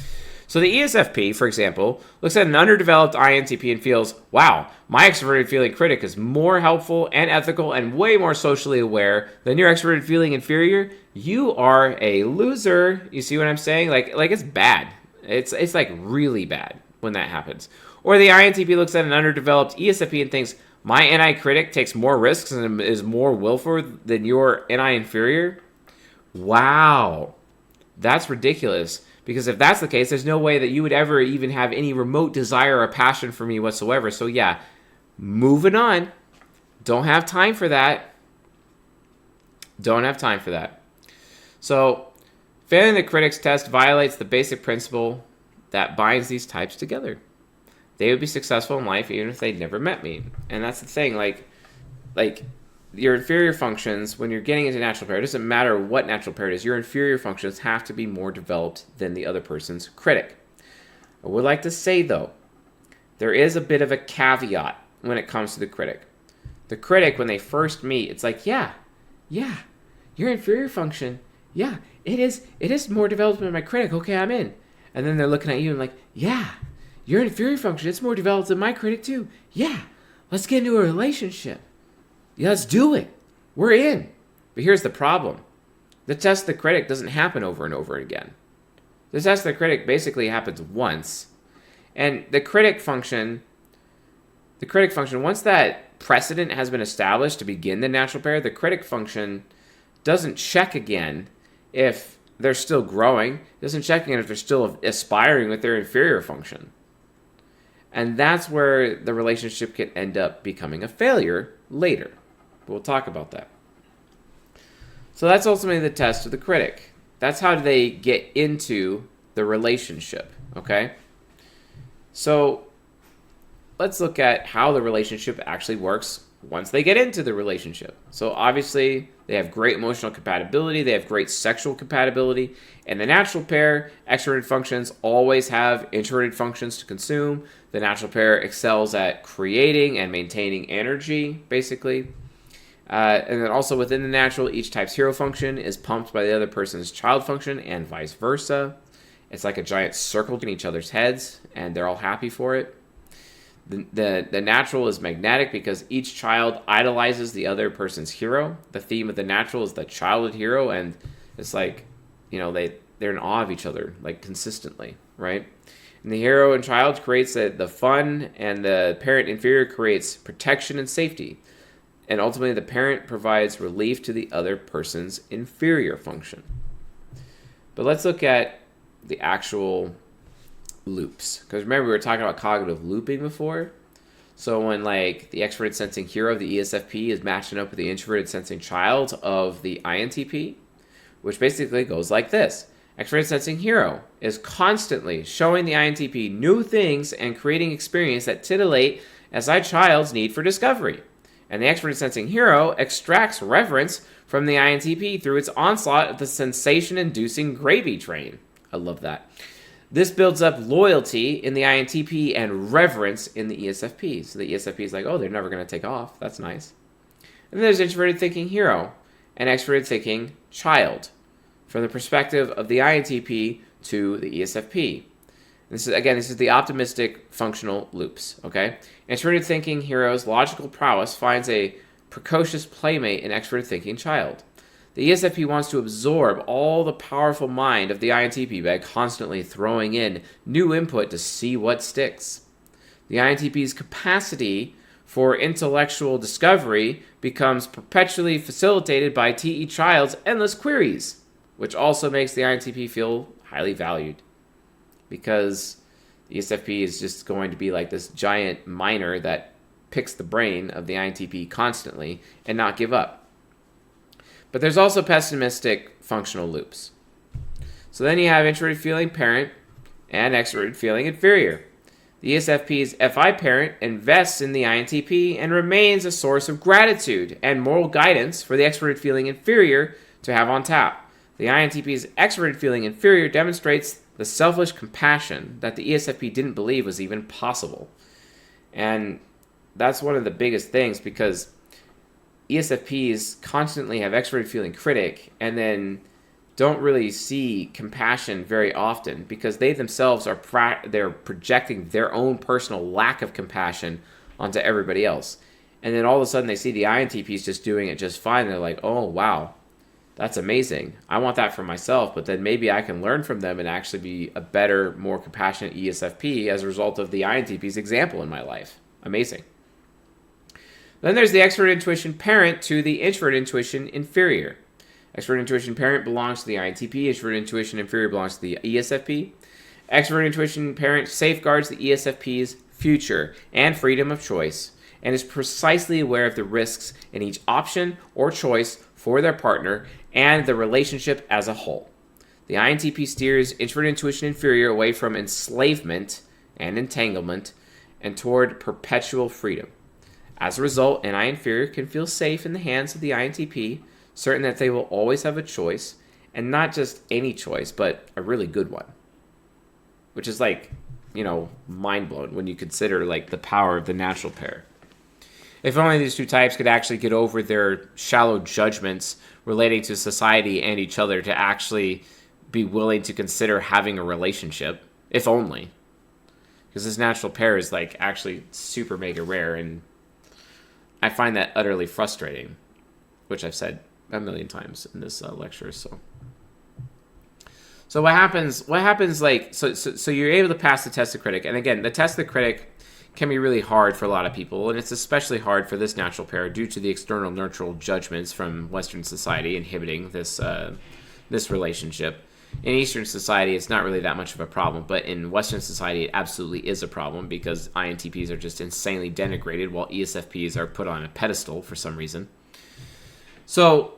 so the ESFP, for example, looks at an underdeveloped INTP and feels, wow, my extroverted feeling critic is more helpful and ethical and way more socially aware than your extroverted feeling inferior. You are a loser. You see what I'm saying? Like it's bad. It's like really bad when that happens. Or the INTP looks at an underdeveloped ESFP and thinks, my NI critic takes more risks and is more willful than your NI inferior. Wow, that's ridiculous. Because if that's the case, there's no way that you would ever even have any remote desire or passion for me whatsoever. So yeah, moving on. Don't have time for that. Don't have time for that. So failing the critic's test violates the basic principle that binds these types together. They would be successful in life even if they'd never met me. And that's the thing, like your inferior functions, when you're getting into natural pair, it doesn't matter what natural pair it is, your inferior functions have to be more developed than the other person's critic. I would like to say, though, there is a bit of a caveat when it comes to the critic. The critic, when they first meet, it's like, yeah, your inferior function, yeah, it is more developed than my critic. Okay, I'm in. And then they're looking at you and like, yeah, your inferior function, it's more developed than my critic too. Yeah, let's get into a relationship. Yeah, let's do it. We're in. But here's the problem. The test of the critic doesn't happen over and over again. The test of the critic basically happens once. And the critic function, once that precedent has been established to begin the natural pair, the critic function doesn't check again if they're still growing. It doesn't check again if they're still aspiring with their inferior function. And that's where the relationship can end up becoming a failure later. We'll talk about that. So that's ultimately the test of the critic. That's how they get into the relationship, okay? So let's look at how the relationship actually works once they get into the relationship. So obviously, they have great emotional compatibility. They have great sexual compatibility. And the natural pair, extroverted functions always have introverted functions to consume. The natural pair excels at creating and maintaining energy, basically. And then also within the natural, each type's hero function is pumped by the other person's child function and vice versa. It's like a giant circle in each other's heads, and they're all happy for it. The natural is magnetic because each child idolizes the other person's hero. The theme of the natural is the childhood hero, and it's like, they're in awe of each other, like consistently, right? And the hero and child creates the fun, and the parent inferior creates protection and safety. And ultimately, the parent provides relief to the other person's inferior function. But let's look at the actual loops. Because remember, we were talking about cognitive looping before. So when the extroverted sensing hero of the ESFP is matching up with the introverted sensing child of the INTP, which basically goes like this. Extroverted sensing hero is constantly showing the INTP new things and creating experience that titillate SI child's need for discovery. And the extroverted sensing hero extracts reverence from the INTP through its onslaught of the sensation-inducing gravy train. I love that. This builds up loyalty in the INTP and reverence in the ESFP. So the ESFP is like, oh, they're never going to take off. That's nice. And then there's introverted thinking hero and extroverted thinking child from the perspective of the INTP to the ESFP. This is the optimistic functional loops, okay? Introverted thinking hero's logical prowess finds a precocious playmate in extroverted thinking child. The ESFP wants to absorb all the powerful mind of the INTP by constantly throwing in new input to see what sticks. The INTP's capacity for intellectual discovery becomes perpetually facilitated by TE child's endless queries, which also makes the INTP feel highly valued, because the ESFP is just going to be like this giant miner that picks the brain of the INTP constantly and not give up. But there's also pessimistic functional loops. So then you have introverted feeling parent and extroverted feeling inferior. The ESFP's FI parent invests in the INTP and remains a source of gratitude and moral guidance for the extroverted feeling inferior to have on tap. The INTP's extroverted feeling inferior demonstrates the selfish compassion that the ESFP didn't believe was even possible. And that's one of the biggest things, because ESFPs constantly have extroverted feeling critic and then don't really see compassion very often, because they themselves are they're projecting their own personal lack of compassion onto everybody else. And then all of a sudden they see the INTPs just doing it just fine. They're like, oh, wow, that's amazing. I want that for myself, but then maybe I can learn from them and actually be a better, more compassionate ESFP as a result of the INTP's example in my life. Amazing. Then there's the extrovert intuition parent to the introvert intuition inferior. Extrovert intuition parent belongs to the INTP. Introvert intuition inferior belongs to the ESFP. Extrovert intuition parent safeguards the ESFP's future and freedom of choice, and is precisely aware of the risks in each option or choice for their partner and the relationship as a whole. The INTP steers introvert intuition inferior away from enslavement and entanglement and toward perpetual freedom. As a result, an I inferior can feel safe in the hands of the INTP, certain that they will always have a choice, and not just any choice, but a really good one. Which is like, mind-blowing when you consider like the power of the natural pair. If only these two types could actually get over their shallow judgments relating to society and each other to actually be willing to consider having a relationship. If only. Because this natural pair is like actually super mega rare, and I find that utterly frustrating, which I've said a million times in this lecture. So what happens? So you're able to pass the test of critic, and again, the test of the critic can be really hard for a lot of people, and it's especially hard for this natural pair due to the external neutral judgments from Western society inhibiting this relationship. In Eastern society, it's not really that much of a problem, but in Western society, it absolutely is a problem, because INTPs are just insanely denigrated while ESFPs are put on a pedestal for some reason. So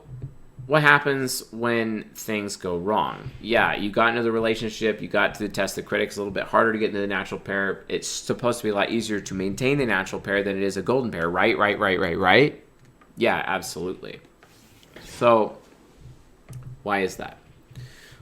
what happens when things go wrong? Yeah, you got into the relationship, you got to the test of critics, a little bit harder to get into the natural pair. It's supposed to be a lot easier to maintain the natural pair than it is a golden pair, right? Yeah, absolutely. So why is that?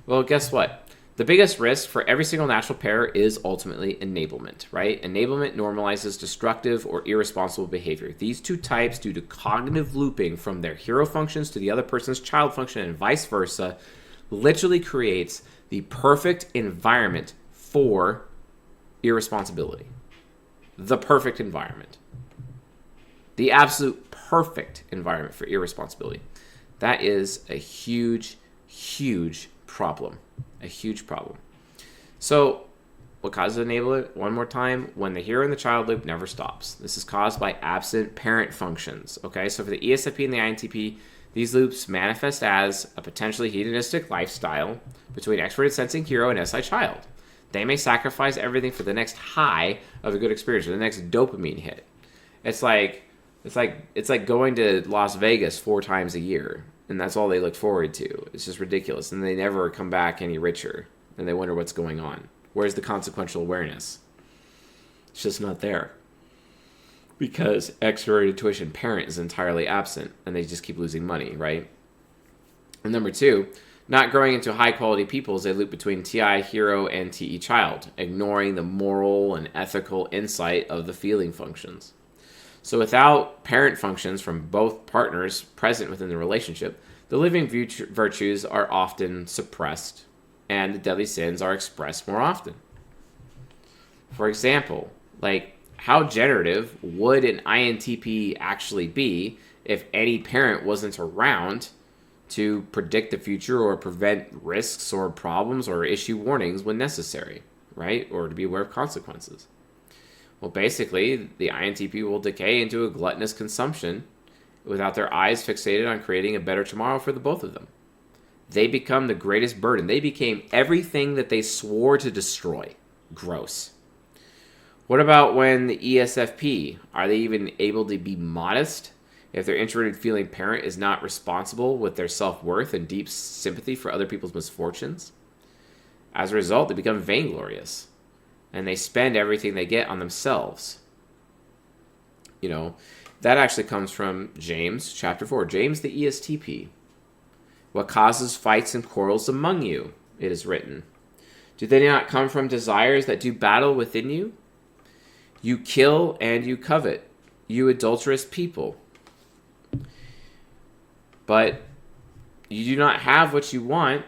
Well, guess what? The biggest risk for every single natural pair is ultimately enablement, right? Enablement normalizes destructive or irresponsible behavior. These two types, due to cognitive looping from their hero functions to the other person's child function and vice versa, literally creates the perfect environment for irresponsibility. The perfect environment. The absolute perfect environment for irresponsibility. That is a huge, huge problem. A huge problem. So, what causes enablement? One more time, when the hero and the child loop never stops. This is caused by absent parent functions. Okay, so for the ESFP and the INTP, these loops manifest as a potentially hedonistic lifestyle between extroverted sensing hero and SI child. They may sacrifice everything for the next high of a good experience, or the next dopamine hit. It's like going to Las Vegas 4 times a year. And that's all they look forward to. It's just ridiculous. And they never come back any richer. And they wonder what's going on. Where's the consequential awareness? It's just not there. Because extroverted intuition parent is entirely absent. And they just keep losing money, right? And number 2, not growing into high-quality people is a loop between TI hero and TE child, ignoring the moral and ethical insight of the feeling functions. So without parent functions from both partners present within the relationship, the living virtues are often suppressed and the deadly sins are expressed more often. For example, like, how generative would an INTP actually be if any parent wasn't around to predict the future or prevent risks or problems or issue warnings when necessary, right? Or to be aware of consequences. Well, basically, the INTP will decay into a gluttonous consumption without their eyes fixated on creating a better tomorrow for the both of them. They become the greatest burden. They became everything that they swore to destroy. Gross. What about when the ESFP? Are they even able to be modest if their introverted feeling parent is not responsible with their self-worth and deep sympathy for other people's misfortunes? As a result, they become vainglorious, and they spend everything they get on themselves. You know, that actually comes from James chapter 4. James the ESTP. What causes fights and quarrels among you? It is written. Do they not come from desires that do battle within you? You kill and you covet, you adulterous people. But you do not have what you want.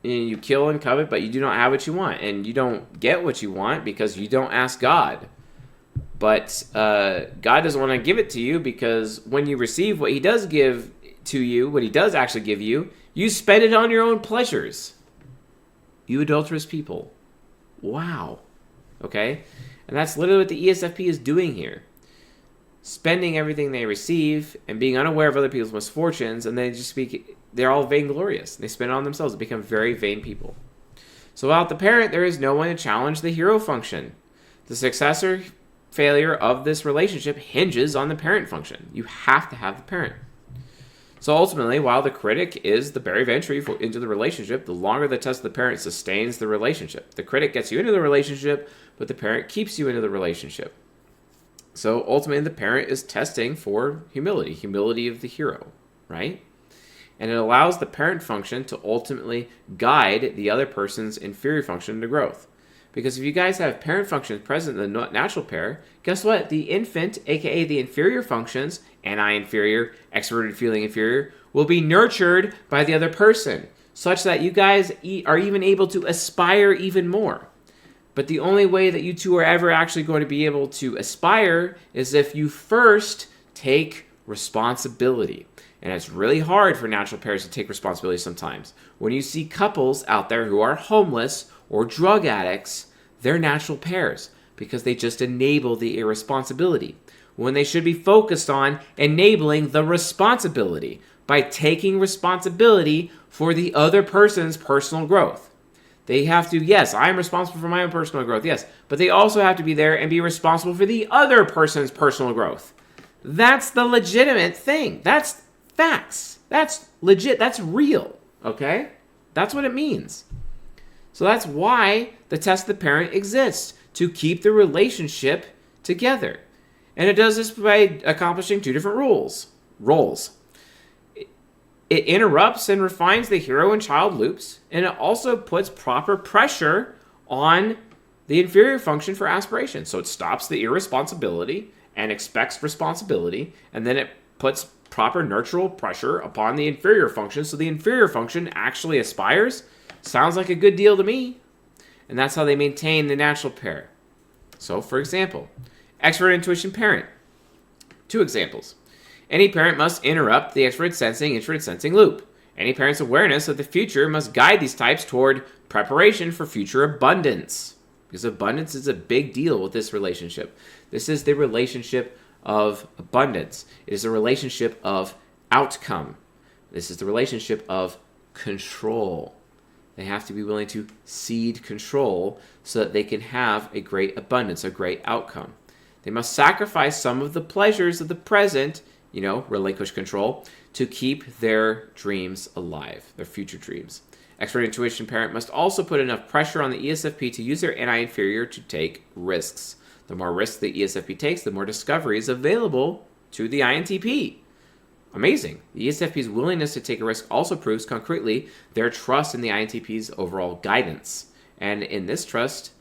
And you kill and covet, but you do not have what you want. And you don't get what you want because you don't ask God. But God doesn't want to give it to you because when you receive what he does give to you, what he does actually give you, you spend it on your own pleasures. You adulterous people. Wow. Okay? And that's literally what the ESFP is doing here. Spending everything they receive and being unaware of other people's misfortunes, and they're all vainglorious. They spend it on themselves. They become very vain people. So without the parent, there is no one to challenge the hero function. The success or failure of this relationship hinges on the parent function. You have to have the parent. So ultimately, while the critic is the barrier of entry into the relationship, the longer the test of the parent sustains the relationship. The critic gets you into the relationship, but the parent keeps you into the relationship. So ultimately, the parent is testing for humility of the hero, right? And it allows the parent function to ultimately guide the other person's inferior function to growth. Because if you guys have parent functions present in the natural pair, guess what? The infant, aka the inferior functions, anti-inferior, extroverted feeling inferior, will be nurtured by the other person, such that you guys are even able to aspire even more. But the only way that you two are ever actually going to be able to aspire is if you first take responsibility. And it's really hard for natural pairs to take responsibility sometimes. When you see couples out there who are homeless or drug addicts, they're natural pairs because they just enable the irresponsibility when they should be focused on enabling the responsibility by taking responsibility for the other person's personal growth. They have to, yes, I'm responsible for my own personal growth, yes, but they also have to be there and be responsible for the other person's personal growth. That's the legitimate thing. That's facts. That's legit. That's real, okay? That's what it means. So that's why the test of the parent exists, to keep the relationship together. And it does this by accomplishing two different roles. It interrupts and refines the hero and child loops, and it also puts proper pressure on the inferior function for aspiration. So it stops the irresponsibility and expects responsibility, and then it puts proper nurtural pressure upon the inferior function, so the inferior function actually aspires. Sounds like a good deal to me. And that's how they maintain the natural pair. So, for example, extrovert intuition parent. Two examples. Any parent must interrupt the extrovert sensing loop. Any parent's awareness of the future must guide these types toward preparation for future abundance. Because abundance is a big deal with this relationship. This is the relationship of abundance. It is a relationship of outcome. This is the relationship of control. They have to be willing to cede control so that they can have a great abundance, a great outcome. They must sacrifice some of the pleasures of the present, relinquish control, to keep their dreams alive, their future dreams. Extrovert intuition parent must also put enough pressure on the ESFP to use their anti-inferior to take risks. The more risks the ESFP takes, the more discovery is available to the INTP. Amazing. The ESFP's willingness to take a risk also proves concretely their trust in the INTP's overall guidance. And in this trust,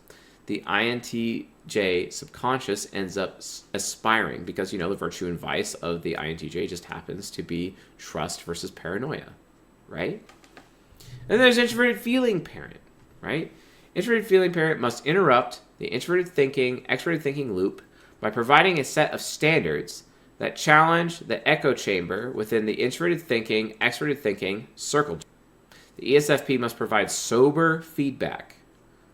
the INTJ subconscious ends up aspiring because, the virtue and vice of the INTJ just happens to be trust versus paranoia, right? And there's introverted feeling parent, right? Introverted feeling parent must interrupt the extroverted thinking loop by providing a set of standards that challenge the echo chamber within the extroverted thinking circle. The ESFP must provide sober feedback,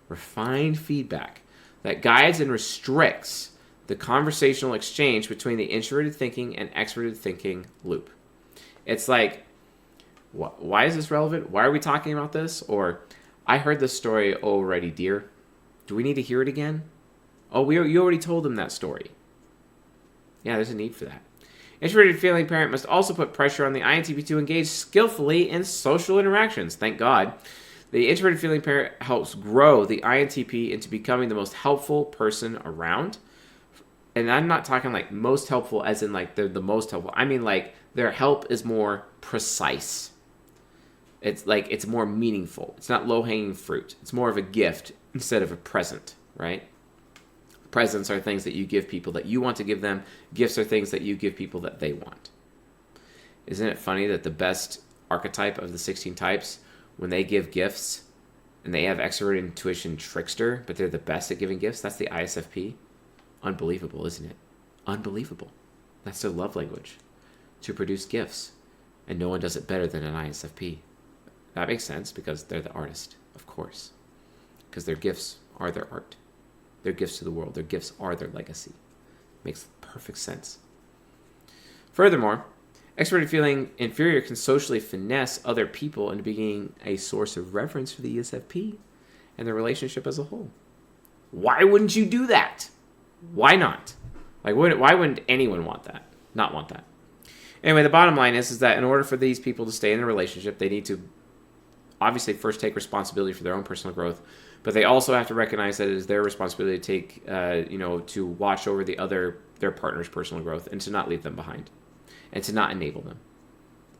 refined feedback that guides and restricts the conversational exchange between the introverted thinking and extroverted thinking loop. It's like, why is this relevant? Why are we talking about this? Or, I heard this story already, dear. Do we need to hear it again? Oh, you already told them that story. Yeah, there's a need for that. Introverted feeling parent must also put pressure on the INTP to engage skillfully in social interactions. Thank God. The introverted feeling parent helps grow the INTP into becoming the most helpful person around. And I'm not talking like most helpful as in like they're the most helpful. I mean like their help is more precise. It's like it's more meaningful. It's not low-hanging fruit. It's more of a gift instead of a present, right? Presents are things that you give people that you want to give them. Gifts are things that you give people that they want. Isn't it funny that the best archetype of the 16 types, when they give gifts, and they have extrovert intuition trickster, but they're the best at giving gifts, that's the ISFP? Unbelievable, isn't it? Unbelievable. That's their love language, to produce gifts. And no one does it better than an ISFP. That makes sense because they're the artist, of course. Because their gifts are their art. Their gifts to the world. Their gifts are their legacy. Makes perfect sense. Furthermore, extroverted feeling inferior can socially finesse other people into being a source of reference for the ESFP and their relationship as a whole. Why wouldn't you do that? Why not? Like, why wouldn't anyone want that? Not want that. Anyway, the bottom line is that in order for these people to stay in a relationship, they need to obviously first take responsibility for their own personal growth, but they also have to recognize that it is their responsibility to take, to watch over their partner's personal growth and to not leave them behind and to not enable them.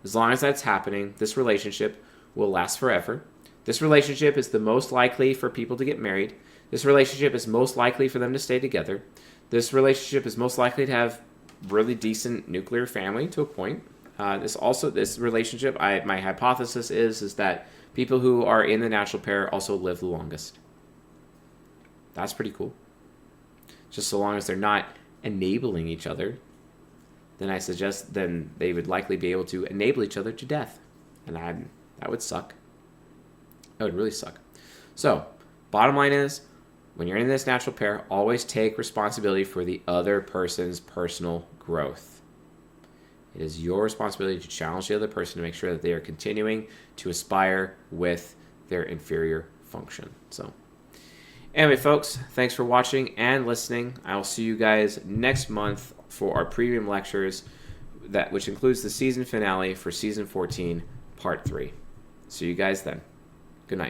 As long as that's happening, this relationship will last forever. This relationship is the most likely for people to get married. This relationship is most likely for them to stay together. This relationship is most likely to have really decent nuclear family to a point. This relationship, my hypothesis is that people who are in the natural pair also live the longest. That's pretty cool. Just so long as they're not enabling each other, then I suggest then they would likely be able to enable each other to death. And that would suck. That would really suck. So, bottom line is, when you're in this natural pair, always take responsibility for the other person's personal growth. It is your responsibility to challenge the other person to make sure that they are continuing to aspire with their inferior function. So, anyway, folks, thanks for watching and listening. I will see you guys next month for our premium lectures, which includes the season finale for season 14, part 3. See you guys then. Good night.